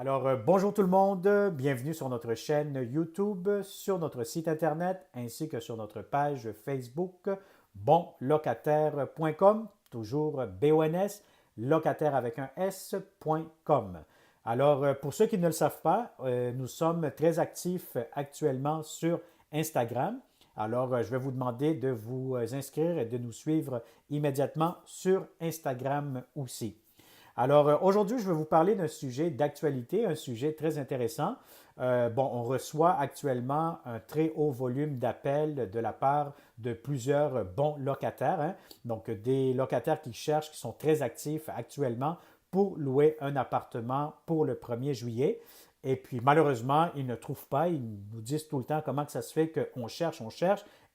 Bonjour tout le monde, bienvenue sur notre chaîne YouTube, sur notre site Internet ainsi que sur notre page Facebook bonlocataire.com, toujours BONS, locataire avec un S.com. Pour ceux qui ne le savent pas, nous sommes très actifs actuellement sur Instagram. Je vais vous demander de vous inscrire et de nous suivre immédiatement sur Instagram aussi. Aujourd'hui, je vais vous parler d'un sujet d'actualité, un sujet très intéressant. On reçoit actuellement un très haut volume d'appels de la part de plusieurs bons locataires, hein. Donc, des locataires qui cherchent, qui sont très actifs actuellement pour louer un appartement pour le 1er juillet. Et puis, malheureusement, ils ne trouvent pas. Ils nous disent tout le temps comment que ça se fait qu'on cherche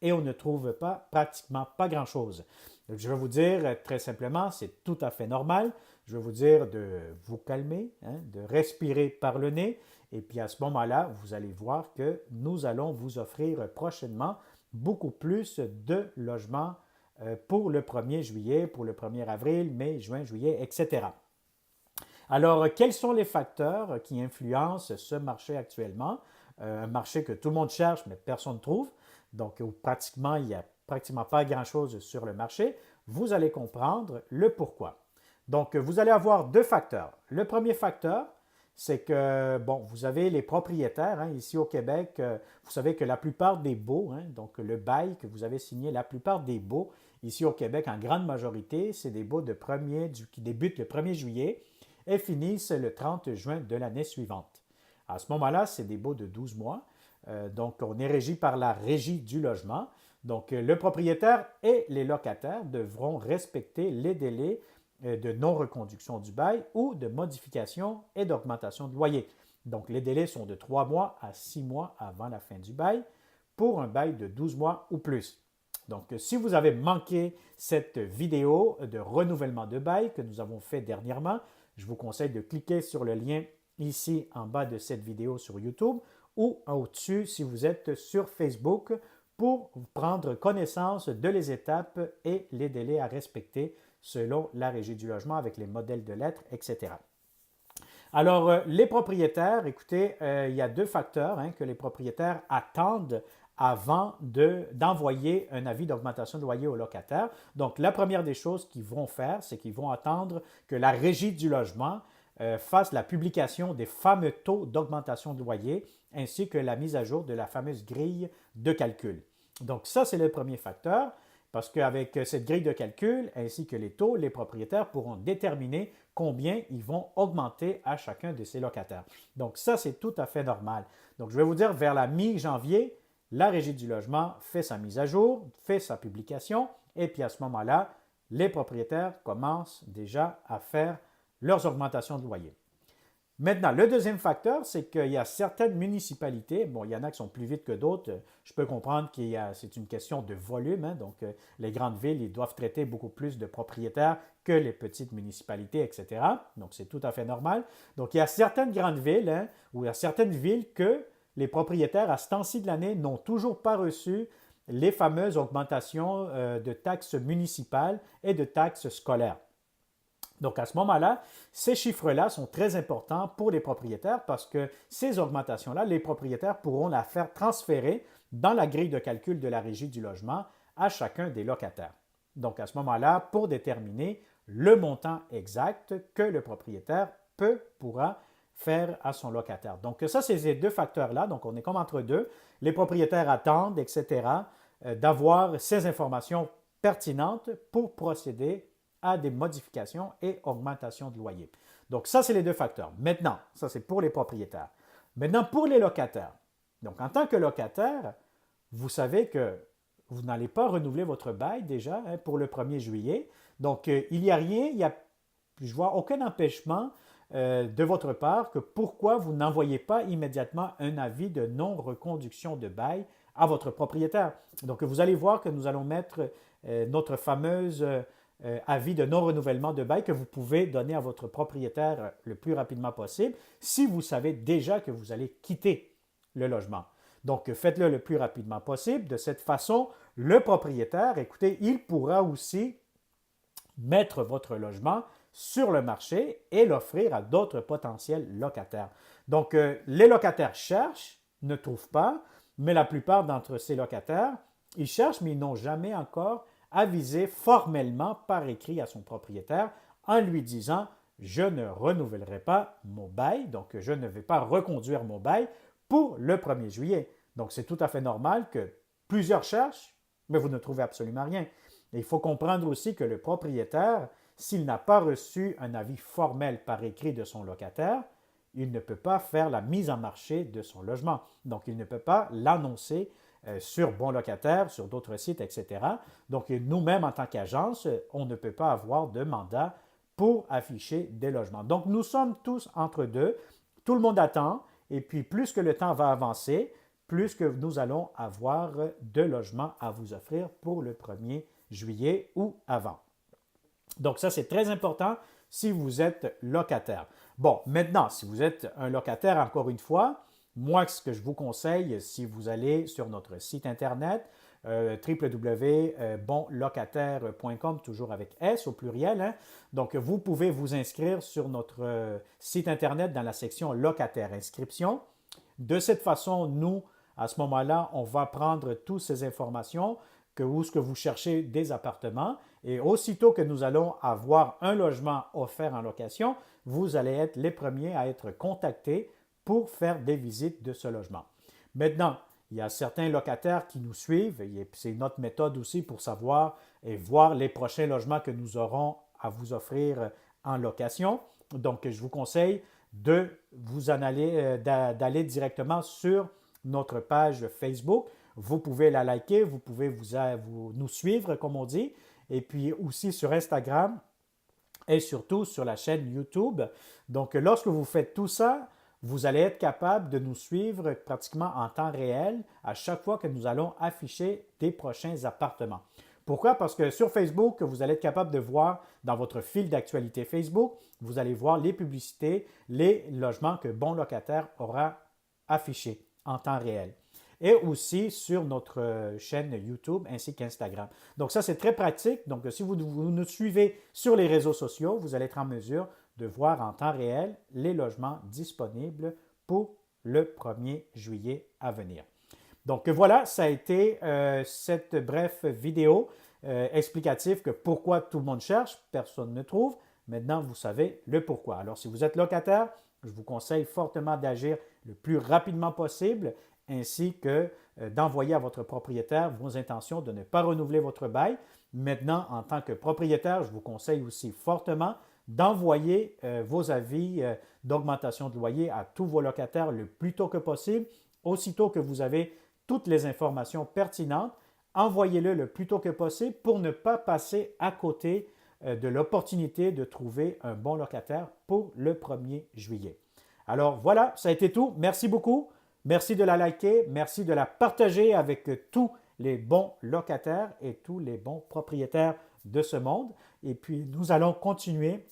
et on ne trouve pas pratiquement pas grand-chose. Je vais vous dire très simplement, c'est tout à fait normal. Je vais vous dire de vous calmer, hein, de respirer par le nez. Et puis à ce moment-là, vous allez voir que nous allons vous offrir prochainement beaucoup plus de logements pour le 1er juillet, pour le 1er avril, mai, juin, juillet, etc. Quels sont les facteurs qui influencent ce marché actuellement? Un marché que tout le monde cherche, mais personne ne trouve. Donc, pratiquement, il n'y a pratiquement pas grand-chose sur le marché. Vous allez comprendre le pourquoi. Donc, vous allez avoir deux facteurs. Le premier facteur, c'est que, vous avez les propriétaires, hein, ici au Québec, vous savez que la plupart des baux, hein, donc le bail que vous avez signé, la plupart des baux, ici au Québec, en grande majorité, c'est des baux qui débutent le 1er juillet et finissent le 30 juin de l'année suivante. À ce moment-là, c'est des baux de 12 mois. Donc, on est régi par la Régie du logement. Donc, le propriétaire et les locataires devront respecter les délais de non-reconduction du bail ou de modification et d'augmentation de loyer. Donc, les délais sont de 3 mois à 6 mois avant la fin du bail pour un bail de 12 mois ou plus. Donc, si vous avez manqué cette vidéo de renouvellement de bail que nous avons fait dernièrement, je vous conseille de cliquer sur le lien ici en bas de cette vidéo sur YouTube ou au-dessus si vous êtes sur Facebook pour prendre connaissance de les étapes et les délais à respecter selon la Régie du logement avec les modèles de lettres, etc. Les propriétaires, écoutez, il y a deux facteurs hein, que les propriétaires attendent avant d'envoyer un avis d'augmentation de loyer aux locataires. Donc, la première des choses qu'ils vont faire, c'est qu'ils vont attendre que la Régie du logement fasse la publication des fameux taux d'augmentation de loyer ainsi que la mise à jour de la fameuse grille de calcul. Donc, ça, c'est le premier facteur. Parce qu'avec cette grille de calcul ainsi que les taux, les propriétaires pourront déterminer combien ils vont augmenter à chacun de ces locataires. Donc ça, c'est tout à fait normal. Donc je vais vous dire, vers la mi-janvier, la Régie du logement fait sa mise à jour, fait sa publication, et puis à ce moment-là, les propriétaires commencent déjà à faire leurs augmentations de loyer. Maintenant, le deuxième facteur, c'est qu'il y a certaines municipalités, il y en a qui sont plus vite que d'autres. Je peux comprendre que c'est une question de volume, hein, donc les grandes villes, ils doivent traiter beaucoup plus de propriétaires que les petites municipalités, etc. Donc, c'est tout à fait normal. Donc, il y a certaines grandes villes, hein, ou il y a certaines villes que les propriétaires, à ce temps-ci de l'année, n'ont toujours pas reçu les fameuses augmentations de taxes municipales et de taxes scolaires. Donc, à ce moment-là, ces chiffres-là sont très importants pour les propriétaires parce que ces augmentations-là, les propriétaires pourront la faire transférer dans la grille de calcul de la Régie du logement à chacun des locataires. Donc, à ce moment-là, pour déterminer le montant exact que le propriétaire pourra faire à son locataire. Donc, ça, c'est ces deux facteurs-là. Donc, on est comme entre deux. Les propriétaires attendent, etc., d'avoir ces informations pertinentes pour procéder à des modifications et augmentations de loyer. Donc, ça, c'est les deux facteurs. Maintenant, ça, c'est pour les propriétaires. Maintenant, pour les locataires. Donc, en tant que locataire, vous savez que vous n'allez pas renouveler votre bail déjà hein, pour le 1er juillet. Donc, il n'y a rien, je vois aucun empêchement de votre part que pourquoi vous n'envoyez pas immédiatement un avis de non-reconduction de bail à votre propriétaire. Donc, vous allez voir que nous allons mettre notre fameuse avis de non-renouvellement de bail que vous pouvez donner à votre propriétaire le plus rapidement possible si vous savez déjà que vous allez quitter le logement. Donc, faites-le le plus rapidement possible. De cette façon, le propriétaire, écoutez, il pourra aussi mettre votre logement sur le marché et l'offrir à d'autres potentiels locataires. Donc, les locataires cherchent, ne trouvent pas, mais la plupart d'entre ces locataires, ils cherchent, mais ils n'ont jamais encore avisé formellement par écrit à son propriétaire en lui disant je ne renouvellerai pas mon bail, donc je ne vais pas reconduire mon bail pour le 1er juillet. Donc, c'est tout à fait normal que plusieurs cherchent, mais vous ne trouvez absolument rien. Et il faut comprendre aussi que le propriétaire, s'il n'a pas reçu un avis formel par écrit de son locataire, il ne peut pas faire la mise en marché de son logement. Donc, il ne peut pas l'annoncer sur Bon Locataire, sur d'autres sites, etc. Donc, nous-mêmes, en tant qu'agence, on ne peut pas avoir de mandat pour afficher des logements. Donc, nous sommes tous entre deux. Tout le monde attend. Et puis, plus que le temps va avancer, plus que nous allons avoir de logements à vous offrir pour le 1er juillet ou avant. Donc, ça, c'est très important si vous êtes locataire. Bon, maintenant, si vous êtes un locataire, encore une fois, moi, ce que je vous conseille, si vous allez sur notre site Internet, www.bonlocataire.com, toujours avec S au pluriel. Hein? Donc, vous pouvez vous inscrire sur notre site Internet dans la section locataire inscription. De cette façon, nous, à ce moment-là, on va prendre toutes ces informations où ce que vous cherchez des appartements et aussitôt que nous allons avoir un logement offert en location, vous allez être les premiers à être contactés pour faire des visites de ce logement. Maintenant, il y a certains locataires qui nous suivent, c'est notre méthode aussi pour savoir et voir les prochains logements que nous aurons à vous offrir en location. Donc, je vous conseille d'aller directement sur notre page Facebook. Vous pouvez la liker, vous pouvez nous suivre, comme on dit, et puis aussi sur Instagram et surtout sur la chaîne YouTube. Donc, lorsque vous faites tout ça, vous allez être capable de nous suivre pratiquement en temps réel à chaque fois que nous allons afficher des prochains appartements. Pourquoi? Parce que sur Facebook, vous allez être capable de voir dans votre fil d'actualité Facebook, vous allez voir les publicités, les logements que Bon Locataire aura affichés en temps réel. Et aussi sur notre chaîne YouTube ainsi qu'Instagram. Donc ça, c'est très pratique. Donc si vous nous suivez sur les réseaux sociaux, vous allez être en mesure de voir en temps réel les logements disponibles pour le 1er juillet à venir. Donc voilà, ça a été cette brève vidéo explicative que pourquoi tout le monde cherche, personne ne trouve. Maintenant, vous savez le pourquoi. Alors si vous êtes locataire, je vous conseille fortement d'agir le plus rapidement possible ainsi que d'envoyer à votre propriétaire vos intentions de ne pas renouveler votre bail. Maintenant, en tant que propriétaire, je vous conseille aussi fortement d'envoyer vos avis d'augmentation de loyer à tous vos locataires le plus tôt que possible. Aussitôt que vous avez toutes les informations pertinentes, envoyez-le le plus tôt que possible pour ne pas passer à côté de l'opportunité de trouver un bon locataire pour le 1er juillet. Alors voilà, ça a été tout. Merci beaucoup. Merci de la liker, merci de la partager avec tous les bons locataires et tous les bons propriétaires de ce monde. Et puis, nous allons continuer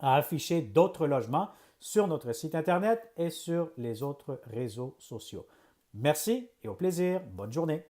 à afficher d'autres logements sur notre site Internet et sur les autres réseaux sociaux. Merci et au plaisir. Bonne journée.